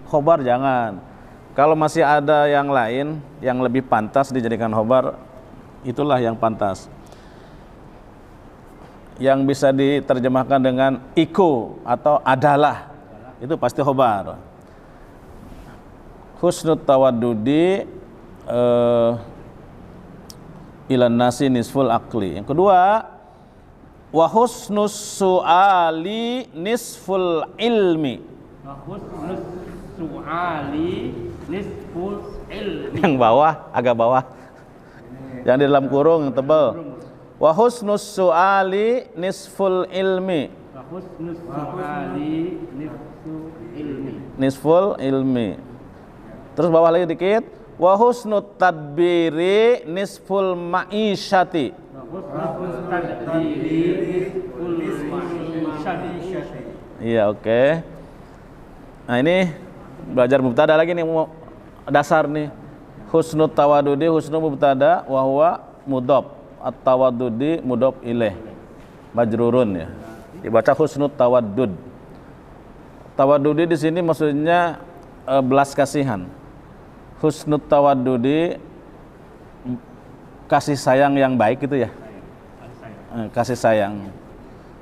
khobar jangan. Kalau masih ada yang lain yang lebih pantas dijadikan khobar, itulah yang pantas. Yang bisa diterjemahkan dengan iku atau adalah, itu pasti khobar. Husnut tawaddudi ilan nasi nisful akli. Yang kedua, wa husnus su'ali nisful ilmi. Wa husnus su'ali nisful ilmi. Yang bawah, agak bawah. Yang di dalam kurung yang tebal. Wa husnus su'ali nisful ilmi. Wa husnus su'ali nisful ilmi. Nisful ilmi. Terus bawah lagi dikit. Wa husnut tadbiri nisful ma'isyati. Wa husnus tadbiri nisful ma'isyati. Iya, oke. Nah, ini belajar mubtada lagi nih, dasar nih. Husnut tawadudi, husnul mubtada wa huwa mudhaf. At-tawaddudi mudhaf ilaih. Majrurun ya. Dibaca husnut tawaddud. Tawaddudi di sini maksudnya belas kasihan. Husnut tawaddudi kasih sayang yang baik gitu ya. Kasih sayang.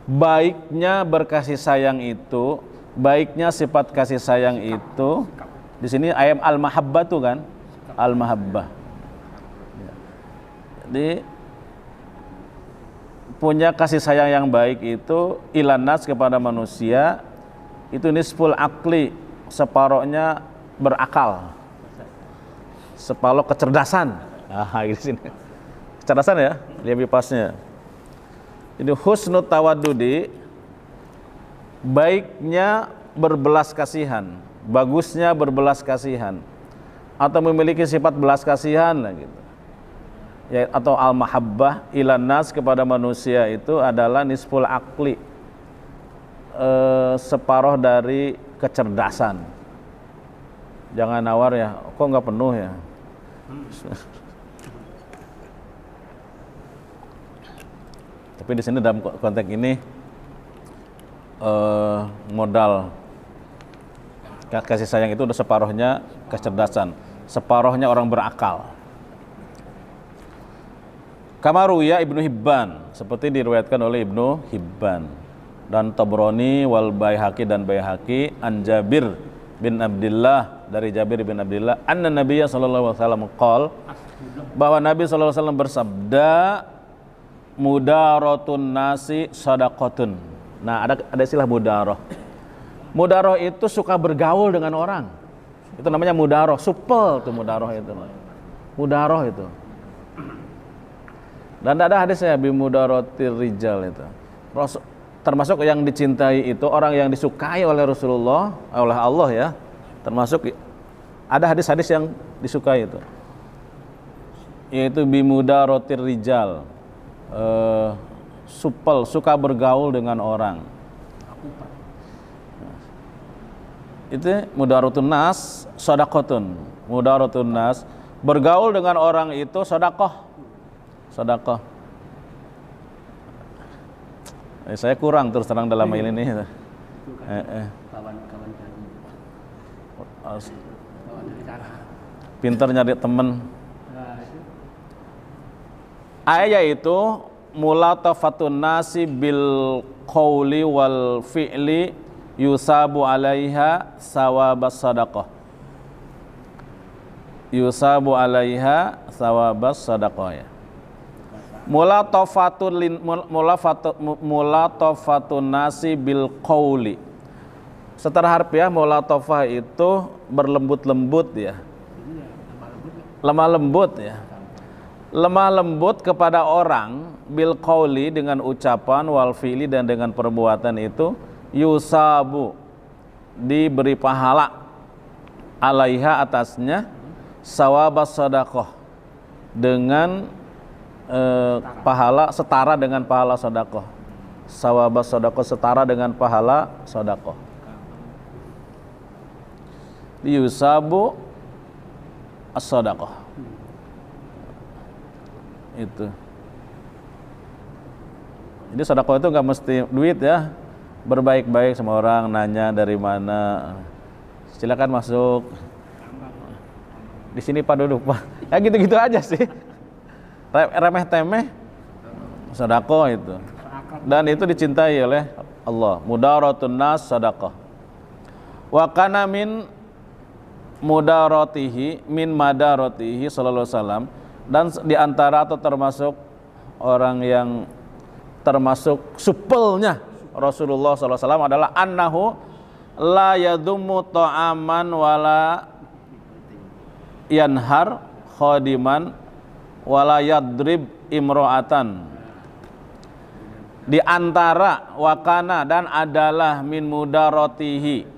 Baiknya berkasih sayang itu, baiknya sifat kasih sayang itu di sini ayat al-mahabbah tuh kan, al-mahabbah. Jadi punya kasih sayang yang baik itu ilanas kepada manusia itu nisful akli, separohnya berakal, separuh kecerdasan. Di sini kecerdasan ya, lebih pasnya. Jadi husnul tawaddudi, baiknya berbelas kasihan, bagusnya berbelas kasihan, atau memiliki sifat belas kasihan lah gitu. Ya, atau al-mahabbah ilan nas kepada manusia itu adalah nisful akli, separuh dari kecerdasan. Jangan nawar ya, kok nggak penuh ya. Tapi di sini dalam konteks ini modal kasih sayang itu udah separuhnya kecerdasan, separuhnya orang berakal. Kamaruya Ibnu Hibban, seperti diriwayatkan oleh Ibnu Hibban dan Tabrani wal Baihaqi dan Baihaqi an Jabir bin Abdullah, dari Jabir bin Abdullah anna Nabiyya sallallahu alaihi wasallam qol, bahwa Nabi sallallahu alaihi wasallam bersabda, mudaratun nasi sadaqatun. Nah, ada istilah mudaroh. Mudaroh itu suka bergaul dengan orang. Itu namanya mudaroh, supel tuh mudaroh itu. Mudaroh itu. Dan ada hadisnya bimudarotir rijal itu. Termasuk yang dicintai itu orang yang disukai oleh Rasulullah, oleh Allah ya. Termasuk ada hadis-hadis yang disukai itu. Yaitu bimudarotir rijal. Supel, suka bergaul dengan orang. Itu mudaratun nas shadaqatun. Mudaratun nas, bergaul dengan orang itu sedekah. Sedekah. Saya kurang terus terang dalam hal ini. Pintar nyari teman. Ayat itu mulatafatun nasi bil qauli wal fi'li yusabu alaiha sawabas sadaqah. Yusabu alaiha sawabas sadaqah ya. Mulatafatun nasi bil qauli. Secara harfiah mulatafah itu berlembut-lembut ya. Lemah lembut ya. Lemah lembut kepada orang bil qauli dengan ucapan wal fi'li dan dengan perbuatan itu yusabu, diberi pahala alaiha atasnya sawabas sadaqah, dengan pahala setara dengan pahala sedekah. Sawabas sedekah setara dengan pahala sedekah. Yusabu as-sadaqah. Itu. Jadi sedekah itu enggak mesti duit ya. Berbaik-baik sama orang, nanya dari mana. Silakan masuk. Di sini Pak duduk Pak. Ya gitu-gitu aja sih. Remeh temeh sedekah itu. Dan itu dicintai oleh Allah. Mudaratun nas sedekah. Wa kana min mudaratihi min madaratihi sallallahu alaihi wasallam, dan di antara atau termasuk orang yang termasuk supelnya Rasulullah sallallahu alaihi wasallam adalah annahu la yadummu ta'aman wala yanhar khadiman wala yadrib imro'atan. Di antara wakana dan adalah min mudaratihi,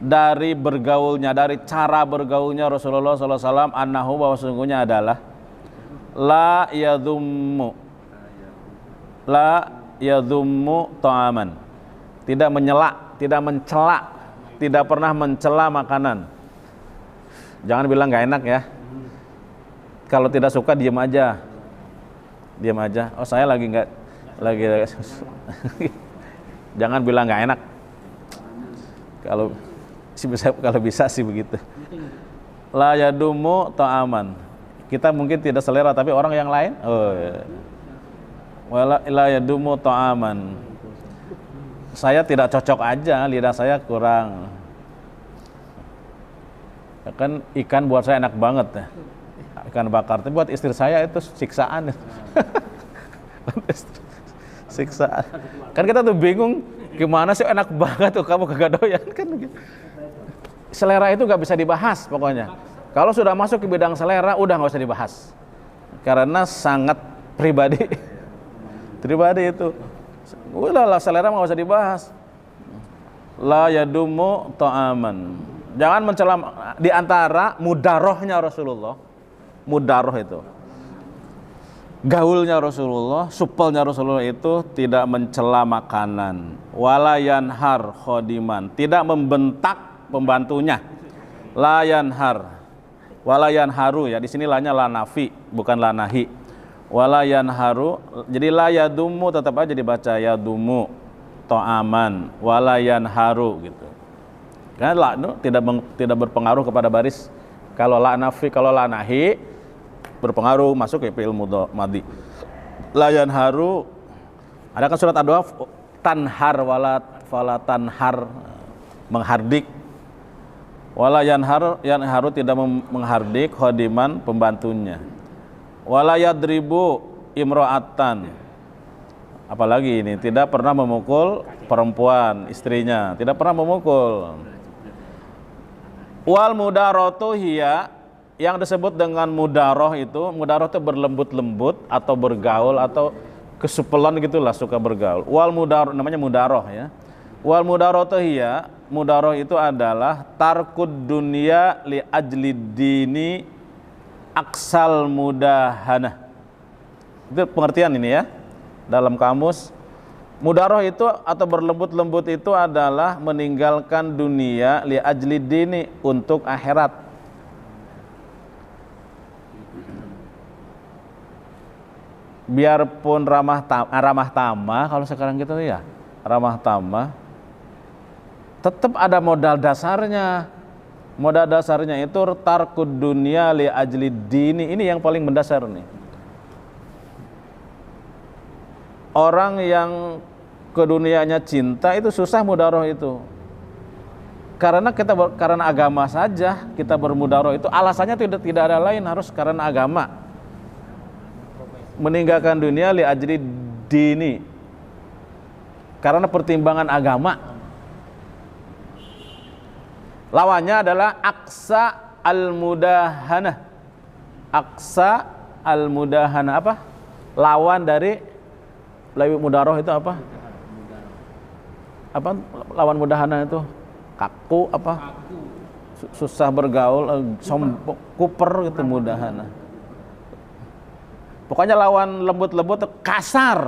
dari bergaulnya, dari cara bergaulnya Rasulullah SAW, annahu, bahwa sesungguhnya adalah la yadhummu ta'aman, tidak menyela, tidak mencela, tidak pernah mencela makanan. Jangan bilang nggak enak ya. Kalau tidak suka diam aja. Oh saya lagi nggak lagi. Jangan bilang nggak enak. Kalau bisa sih begitu. La yadumu ta'aman. Kita mungkin tidak selera, tapi orang yang lain, oh ya. Wala la yadumu ta'aman. Saya tidak cocok aja, lidah saya kurang. Ya kan ikan buat saya enak banget ya. Ikan bakar, tapi buat istri saya itu siksaan. Siksaan. Kan kita tuh bingung, gimana sih enak banget tuh kamu kagak doyan kan. Selera itu gak bisa dibahas pokoknya. Kalau sudah masuk ke bidang selera udah gak usah dibahas. Karena sangat pribadi. Pribadi itu. Udahlah, selera gak usah dibahas. La yadumu ta'aman. Jangan mencela. Di antara mudarohnya Rasulullah, mudaroh itu gaulnya Rasulullah, supelnya Rasulullah itu tidak mencela makanan, walayanhar khodiman, tidak membentak pembantunya, layanhar, walayanharu ya, di sini lanya lanafi bukan lanahi, walayanharu, jadi layadumu tetap aja dibaca yadumu to'aman, walayanharu gitu. Karena la'nu tidak berpengaruh kepada baris. Kalau la'nafi, kalau la'nahi berpengaruh, masuk ke fi'il mudhari. La yanharu, ada kan surat ad-duha, tanhar wala tanhar, menghardik. Wala yanharu tidak menghardik khadiman, pembantunya. Wala yadribu imro'atan. Apalagi ini, tidak pernah memukul perempuan, istrinya, tidak pernah memukul. Wal mudaratu hiya, yang disebut dengan mudaroh itu berlembut-lembut atau bergaul atau kesupelan gitulah, suka bergaul. Wal mudaroh namanya mudaroh ya. Wal mudaratu hiya, mudaroh itu adalah tarkud dunya li ajli dini aksal mudahana. Itu pengertian ini ya. Dalam kamus, mudaroh itu atau berlembut-lembut itu adalah meninggalkan dunia li ajli dini, untuk akhirat. Biarpun ramah tamah, kalau sekarang gitu ya, ramah tamah, tetap ada modal dasarnya. Modal dasarnya itu tarkud dunia li ajli dini. Ini yang paling mendasar nih. Orang yang ke dunianya cinta itu susah mudaroh itu. Karena karena agama saja kita bermudaroh itu, alasannya tidak ada lain, harus karena agama. Meninggalkan dunia li ajri dini, karena pertimbangan agama. Lawannya adalah aksa al-mudahana. Aksa al-mudahana apa? Lawan dari mudaroh itu apa? Apa lawan mudahana itu? Kaku apa? Susah bergaul, sombong, kuper gitu mudahana. Pokoknya lawan lembut-lembut kasar.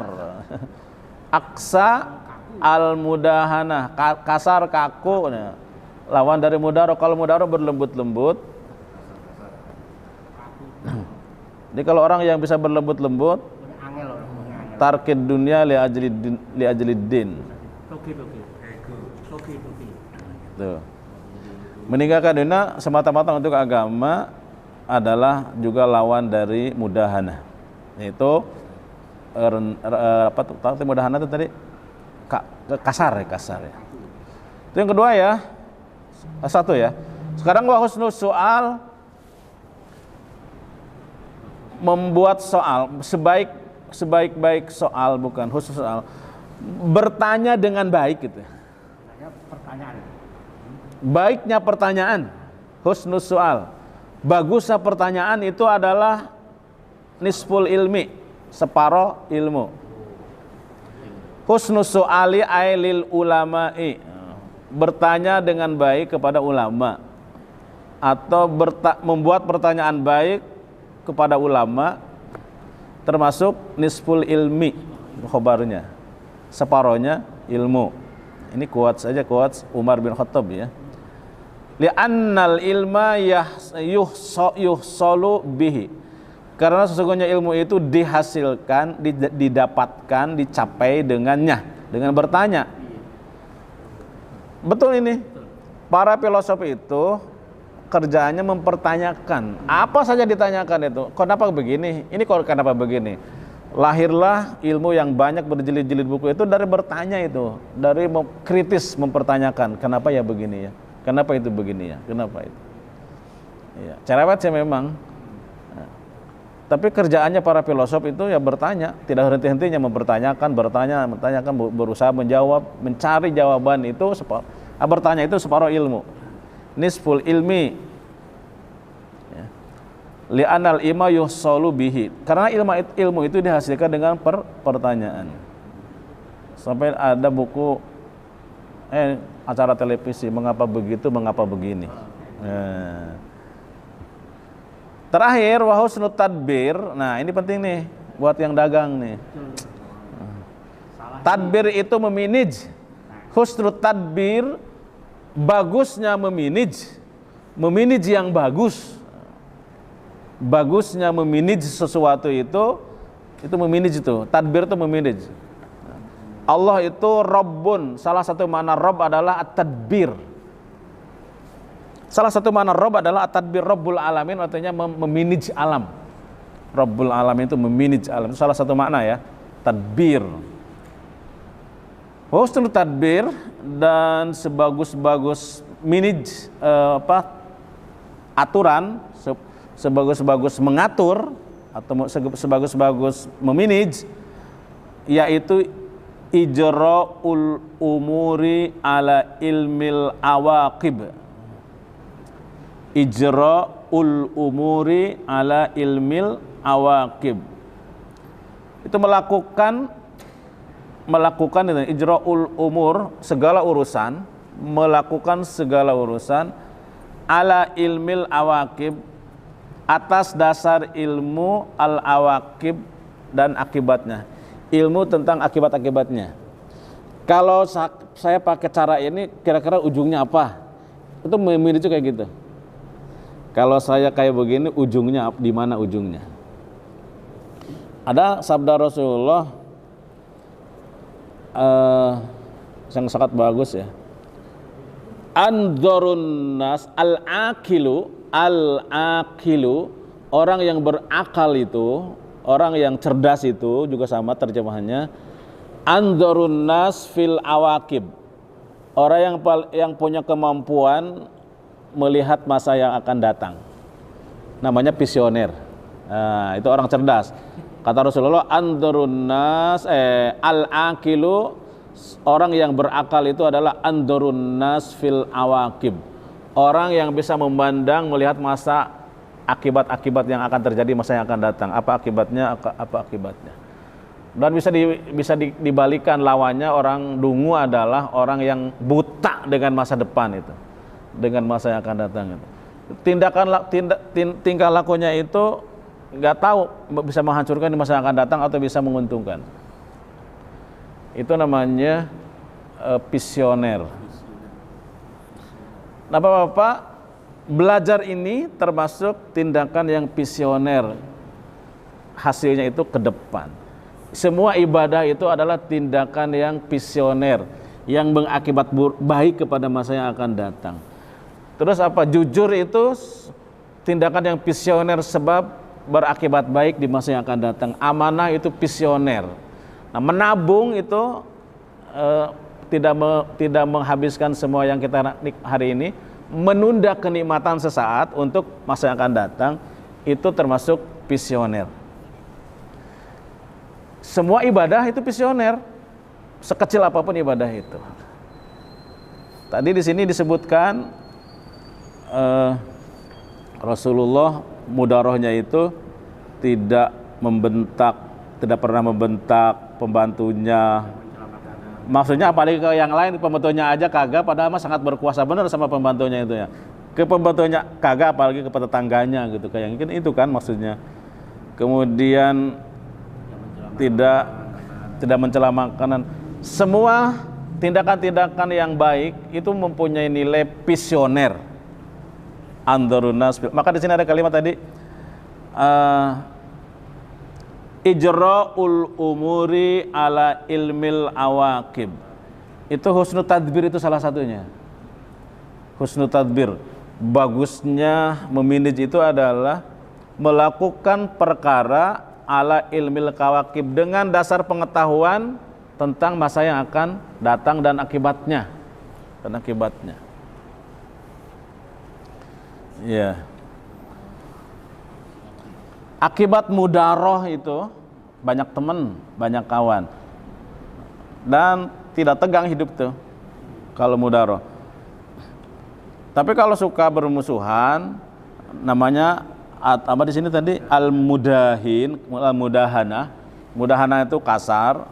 Aksa al-mudahana, kasar, kaku. Nah, lawan dari mudaroh. Kalau mudaroh berlembut-lembut. Jadi kalau orang yang bisa berlembut-lembut, tarkid dunia li ajli din. Tuh. Meninggalkan dunia semata-mata untuk agama adalah juga lawan dari mudahana. Yaitu apa tuh mudahana itu tadi? Kasar ya. Itu yang kedua ya. Satu ya. Sekarang wa husnul soal, membuat soal sebaik-baik soal, bukan khusus soal, bertanya dengan baik gitu. Pertanyaan. Baiknya pertanyaan, husnul soal, bagusnya pertanyaan itu adalah nisful ilmi, separuh ilmu. Husnul soali ailil ulama'i, bertanya dengan baik kepada ulama, atau membuat pertanyaan baik kepada ulama termasuk nisful ilmi, khobarnya, separohnya ilmu. Ini quotes Umar bin Khattab ya. Li'annal ilma yuhsalu bihi, karena sesungguhnya ilmu itu dihasilkan, didapatkan, dicapai dengannya, dengan bertanya. Betul ini. Para filosof itu kerjaannya mempertanyakan. Apa saja ditanyakan itu. Kenapa begini? Ini kok kenapa begini? Lahirlah ilmu yang banyak berjilid-jilid buku itu dari bertanya itu, dari kritis mempertanyakan. Kenapa ya begini ya? Kenapa itu begini ya? Kenapa itu? Ya, cerewet sih memang. Nah, tapi kerjaannya para filosof itu ya bertanya, tidak henti-hentinya mempertanyakan, bertanyakan, berusaha menjawab, mencari jawaban itu. Bertanya itu separuh ilmu. Nisful ilmi ya. Li'anal ilma yuhsalu bihi, karena ilmu itu dihasilkan dengan pertanyaan. Sampai ada buku acara televisi, mengapa begitu, mengapa begini. Terakhir wa husnul tadbir. Nah, ini penting nih buat yang dagang nih. Tadbir itu memanage. Husnul tadbir, bagusnya memanage yang bagus. Bagusnya memanage sesuatu itu memanage itu. Tadbir itu memanage. Allah itu Rabbun. Salah satu makna Rabb adalah at-tadbir. Salah satu makna Rabb adalah at-tadbir, Rabbul alamin, artinya memanage alam. Rabbul alamin itu memanage alam. Itu salah satu makna ya, tadbir. Husnul tadbir, dan sebagus-bagus manage aturan, sebagus-bagus mengatur atau sebagus-bagus memanage, yaitu ijra'ul umuri ala ilmil awaqib. Ijra'ul umuri ala ilmil awaqib. Itu melakukan itu ijra'ul umur, melakukan segala urusan ala ilmil awaqib, atas dasar ilmu al awaqib dan akibatnya, ilmu tentang akibat-akibatnya. Kalau saya pakai cara ini, kira-kira ujungnya apa? Itu memilih kayak gitu. Kalau saya kayak begini, ujungnya di mana ujungnya? Ada sabda Rasulullah yang sangat bagus ya. Andzarun nas al-aqilu, orang yang berakal itu, orang yang cerdas itu juga sama terjemahannya. Andzarun nas fil awaqib, orang yang punya kemampuan melihat masa yang akan datang. Namanya visioner. Nah, itu orang cerdas. Kata Rasulullah, andzarun nas al-aqilu, orang yang berakal itu adalah andzarun nas fil awaqib, orang yang bisa memandang, melihat masa akibat-akibat yang akan terjadi, masa yang akan datang. Apa akibatnya? Dan bisa dibalikan lawannya, orang dungu adalah orang yang buta dengan masa depan itu, dengan masa yang akan datang itu. Tingkah lakunya itu nggak tahu bisa menghancurkan di masa yang akan datang atau bisa menguntungkan. Itu namanya visioner. Nah, Bapak-bapak, belajar ini termasuk tindakan yang visioner. Hasilnya itu ke depan. Semua ibadah itu adalah tindakan yang visioner, yang mengakibat baik kepada masa yang akan datang. Terus apa? Jujur itu tindakan yang visioner sebab berakibat baik di masa yang akan datang. Amanah itu visioner. Nah, menabung itu tidak menghabiskan semua yang kita hari ini, menunda kenikmatan sesaat untuk masa yang akan datang, itu termasuk visioner. Semua ibadah itu visioner, sekecil apapun ibadah itu. Tadi di sini disebutkan Rasulullah mudarohnya itu tidak pernah membentak pembantunya. Maksudnya apalagi ke yang lain, pembantunya aja kagak, padahal mah sangat berkuasa benar sama pembantunya itu ya. Ke pembantunya kagak, apalagi kepada tetangganya gitu, kayak mungkin itu kan maksudnya. Kemudian tidak mencela makanan. Semua tindakan-tindakan yang baik itu mempunyai nilai visioner. Andharunas. Maka di sini ada kalimat tadi ijra'ul umuri ala ilmil awaqib. Itu husnul tadbir, itu salah satunya. Husnul tadbir, bagusnya memanage itu adalah melakukan perkara ala ilmil kawakib, dengan dasar pengetahuan tentang masa yang akan datang dan akibatnya. Ya. Akibat mudaroh itu banyak teman, banyak kawan, dan tidak tegang hidup tuh kalau mudaroh. Tapi kalau suka bermusuhan, namanya apa di sini tadi al-mudahana. Mudahana itu kasar,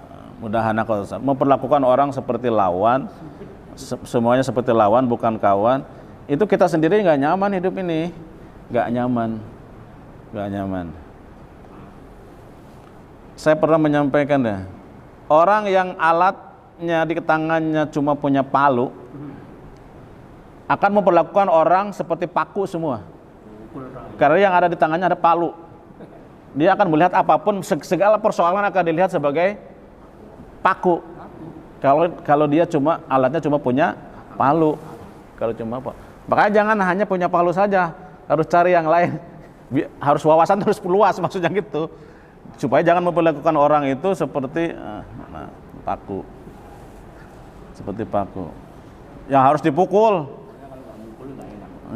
memperlakukan orang seperti lawan, semuanya seperti lawan bukan kawan. Itu kita sendiri nggak nyaman hidup ini, nggak nyaman. Saya pernah menyampaikan ya, orang yang alatnya di tangannya cuma punya palu akan memperlakukan orang seperti paku semua. Karena yang ada di tangannya ada palu. Dia akan melihat apapun, segala persoalan akan dilihat sebagai paku. Kalau dia alatnya cuma punya palu. Kalau cuma apa? Makanya jangan hanya punya palu saja, harus cari yang lain. Harus wawasan terus luas, maksudnya gitu. Supaya jangan memperlakukan orang itu seperti paku. Seperti paku. Yang harus dipukul.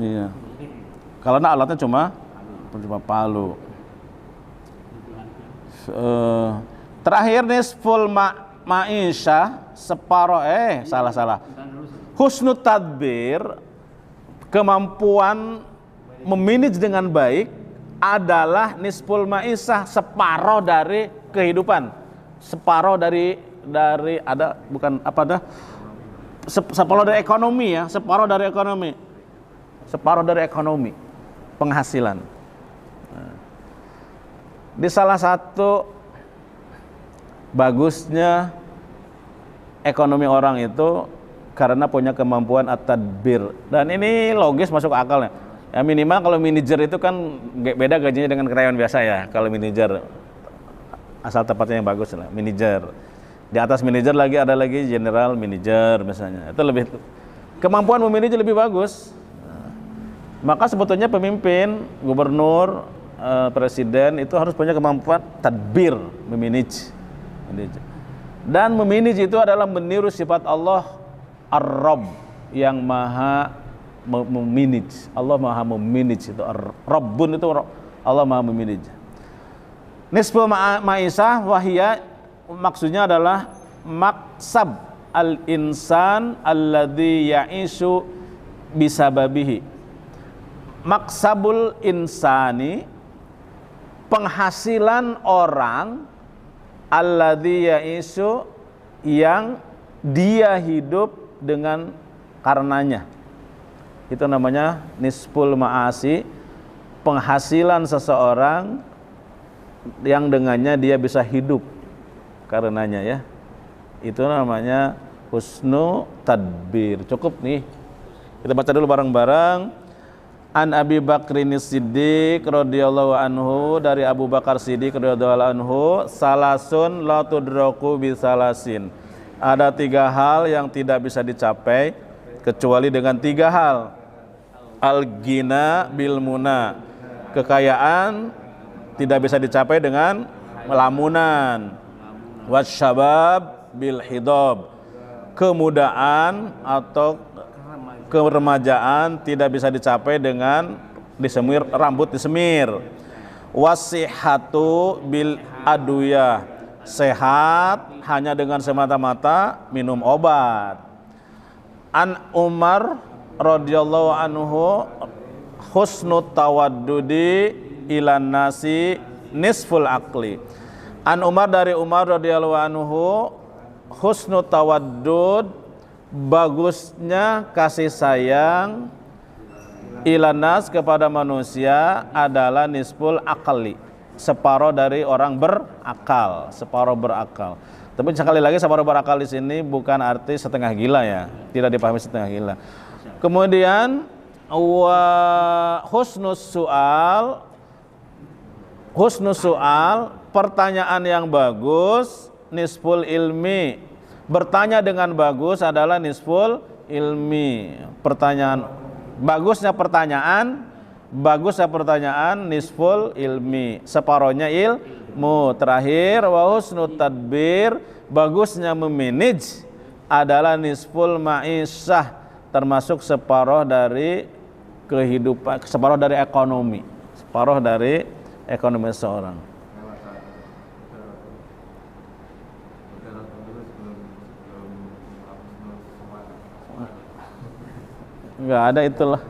Iya. Karena alatnya cuma palu. Terakhir nisful ma'isyah, separoh salah. Husnul tadbir, kemampuan memanage dengan baik adalah nisful ma'isyah, separoh dari kehidupan. Separoh dari ada bukan apa dah? Separoh dari ekonomi ya, separoh dari ekonomi penghasilan. Di salah satu bagusnya ekonomi orang itu karena punya kemampuan at-tadbir, dan ini logis masuk akalnya. Ya minimal kalau manajer itu kan beda gajinya dengan karyawan biasa ya. Kalau manajer asal tepatnya yang bagus lah, manajer. Di atas manajer ada lagi general manager misalnya. Itu lebih kemampuan memanage lebih bagus. Maka sebetulnya pemimpin, gubernur, presiden itu harus punya kemampuan tadbir, memanage. Dan memanage itu adalah meniru sifat Allah Ar-Rabb, yang maha memanage. Allah maha memanage itu. Rabbun itu Allah maha memanage. Nisful ma'isyah wahiyya, maksudnya adalah maksab al-insan alladhi ya'ishu bisababihi. Maksabul insani, penghasilan orang, alladzi yaisu, yang dia hidup dengan karenanya. Itu namanya nisful ma'asi, penghasilan seseorang yang dengannya dia bisa hidup karenanya ya. Itu namanya husnul tadbir. Cukup nih. Kita baca dulu bareng-bareng. An Abi Bakrin Siddiq radhiyallahu anhu, dari Abu Bakar Siddiq radhiyallahu anhu, salasun la tudraku bisalasin. Ada 3 hal yang tidak bisa dicapai kecuali dengan 3 hal. al-ghina bil muna. Kekayaan tidak bisa dicapai dengan lamunan. Wasyabab bil hidab. Kemudaan atau keremajaan tidak bisa dicapai dengan disemir, rambut disemir. Wasihatu bil aduyah. Sehat hanya dengan semata-mata minum obat. An Umar radhiyallahu anhu husnut tawaddudi ilan nasi nisful aqli. An Umar, dari Umar radhiyallahu anhu, husnut tawaddud, bagusnya kasih sayang, ilan nas, kepada manusia, adalah nisful aqli, separuh dari orang berakal, separuh berakal. Tapi sekali lagi, separuh berakal di sini bukan arti setengah gila ya, tidak dipahami setengah gila. Kemudian husnus soal, pertanyaan yang bagus, nisful ilmi. Bertanya dengan bagus adalah nisful ilmi. Bagusnya pertanyaan nisful ilmi, separohnya ilmu. Terakhir, wa husnut tadbir, bagusnya memanage adalah nisful ma'isyah, termasuk separuh dari kehidupan, separuh dari ekonomi, separuh dari ekonomi seorang. Enggak ada itulah.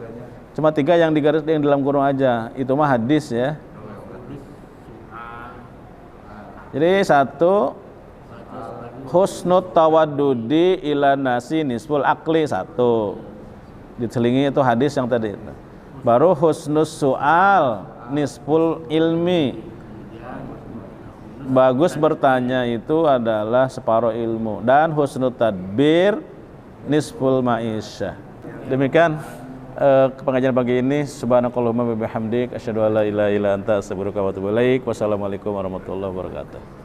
Cuma 3 yang digaris yang dalam kurung aja. Itu mah hadis ya. Jadi 1, husnut tawaddudi ila nasi nisful akli, 1. Diselingi itu hadis yang tadi. Baru husnus soal nisful ilmi. Bagus bertanya itu adalah separuh ilmu. Dan husnut tadbir nisful ma'isyah. Demikian pengajian pagi ini. Subhanakallahumma wa bihamdik, asyhadu an la ilaha illa anta, astaghfiruka wa atubu ilaik. Wassalamualaikum warahmatullahi wabarakatuh.